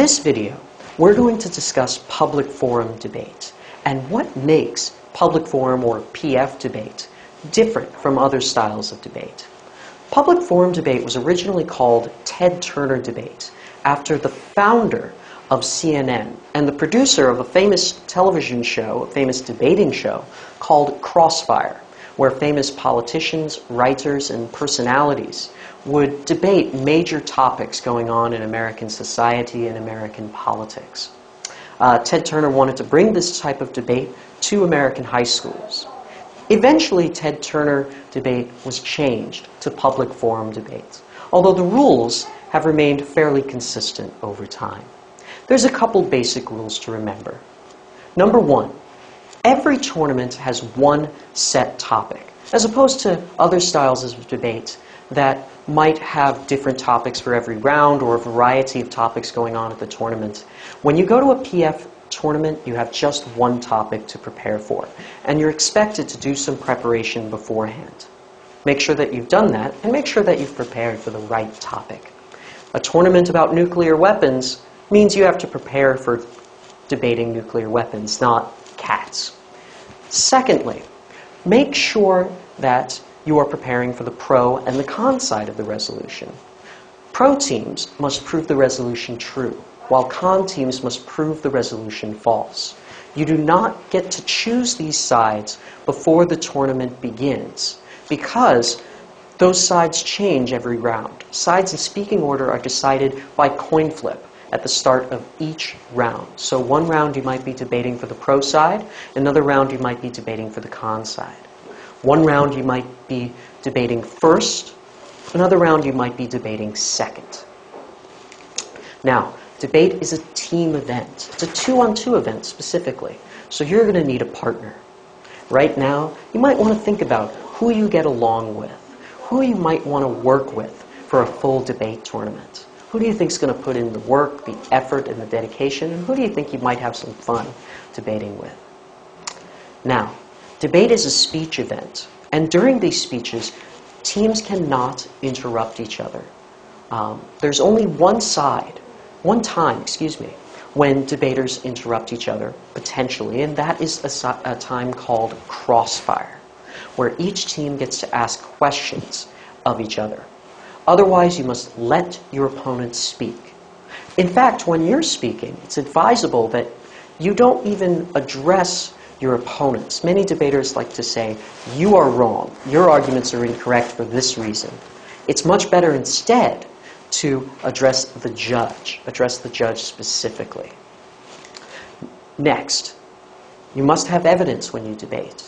this video, we're going to discuss public forum debate and what makes public forum or PF debate different from other styles of debate. Public forum debate was originally called Ted Turner debate after the founder of CNN and the producer of a famous television show, a famous debating show called Crossfire, where famous politicians, writers, and personalities would debate major topics going on in American society and American politics. Ted Turner wanted to bring this type of debate to American high schools. Eventually, Ted Turner debate was changed to public forum debate, although the rules have remained fairly consistent over time. There's a couple basic rules to remember. Number one, every tournament has one set topic, as opposed to other styles of debate that might have different topics for every round or a variety of topics going on at the tournament. When you go to a PF tournament, you have just one topic to prepare for, and you're expected to do some preparation beforehand. Make sure that you've done that, and make sure that you've prepared for the right topic. A tournament about nuclear weapons means you have to prepare for debating nuclear weapons, not cats. Secondly, make sure that you are preparing for the pro and the con side of the resolution. Pro teams must prove the resolution true, while con teams must prove the resolution false. You do not get to choose these sides before the tournament begins, because those sides change every round. Sides in speaking order are decided by coin flip at the start of each round. So one round you might be debating for the pro side, another round you might be debating for the con side. One round you might be debating first, another round you might be debating second. Now, debate is a team event. It's a two-on-two event specifically, so you're going to need a partner. Right now, you might want to think about who you get along with, who you might want to work with for a full debate tournament. Who do you think is going to put in the work, the effort, and the dedication, and who do you think you might have some fun debating with? Now, debate is a speech event, and during these speeches, teams cannot interrupt each other. There's only one time, when debaters interrupt each other, potentially, and that is a time called crossfire, where each team gets to ask questions of each other. Otherwise, you must let your opponent speak. In fact, when you're speaking, it's advisable that you don't even address your opponents. Many debaters like to say, "You are wrong. Your arguments are incorrect for this reason." It's much better instead to address the judge specifically. Next, you must have evidence when you debate.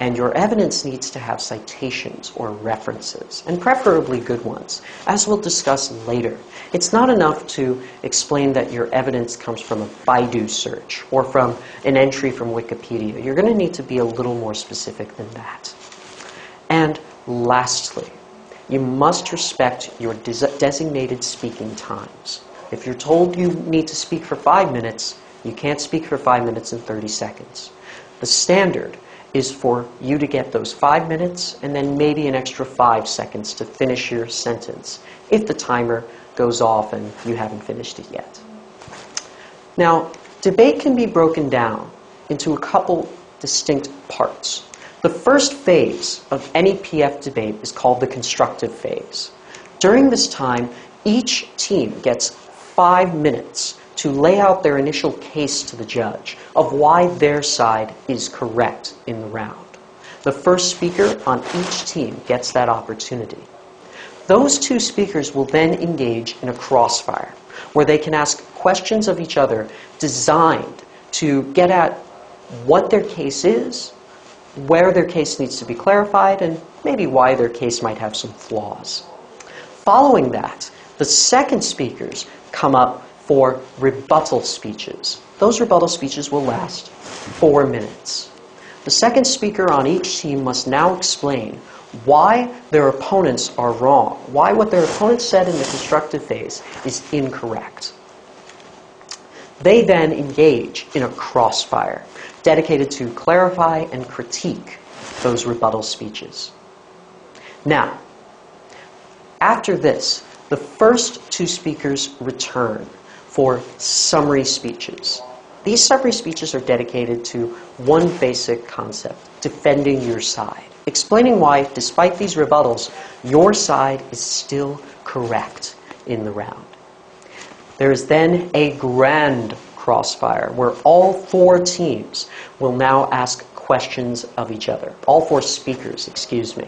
And your evidence needs to have citations or references, and preferably good ones, as we'll discuss later. It's not enough to explain that your evidence comes from a Baidu search or from an entry from Wikipedia. You're going to need to be a little more specific than that. And lastly, you must respect your designated speaking times. If you're told you need to speak for 5 minutes, you can't speak for 5 minutes and 30 seconds. The standard is for you to get those 5 minutes and then maybe an extra 5 seconds to finish your sentence if the timer goes off and you haven't finished it yet. Now, debate can be broken down into a couple distinct parts. The first phase of any PF debate is called the constructive phase. During this time, each team gets 5 minutes to lay out their initial case to the judge of why their side is correct in the round. The first speaker on each team gets that opportunity. Those two speakers will then engage in a crossfire, where they can ask questions of each other designed to get at what their case is, where their case needs to be clarified, and maybe why their case might have some flaws. Following that, the second speakers come up for rebuttal speeches. Those rebuttal speeches will last 4 minutes. The second speaker on each team must now explain why their opponents are wrong, why what their opponents said in the constructive phase is incorrect. They then engage in a crossfire dedicated to clarify and critique those rebuttal speeches. Now, after this, the first two speakers return for summary speeches. These summary speeches are dedicated to one basic concept: defending your side, explaining why, despite these rebuttals, your side is still correct in the round. There is then a grand crossfire where all four teams will now ask questions of each other. All four speakers, excuse me.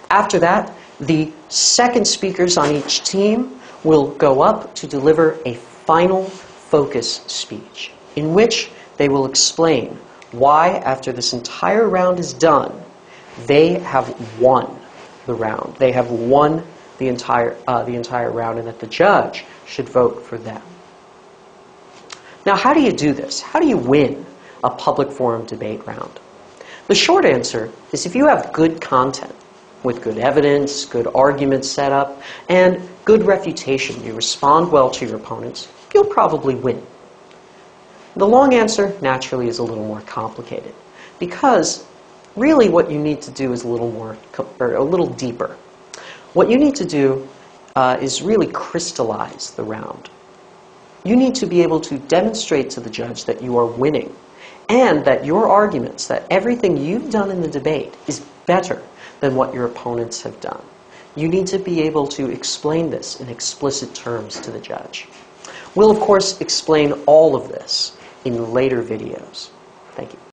After that, the second speakers on each team will go up to deliver a final focus speech in which they will explain why, after this entire round is done, they have won the round. They have won the entire round, and that the judge should vote for them. Now, how do you do this? How do you win a public forum debate round? The short answer is if you have good content with good evidence, good arguments set up, and good refutation, you respond well to your opponents, you'll probably win. The long answer, naturally, is a little more complicated because really what you need to do is a little deeper. What you need to do is really crystallize the round. You need to be able to demonstrate to the judge that you are winning and that your arguments, that everything you've done in the debate is better than what your opponents have done. You need to be able to explain this in explicit terms to the judge. We'll, of course, explain all of this in later videos. Thank you.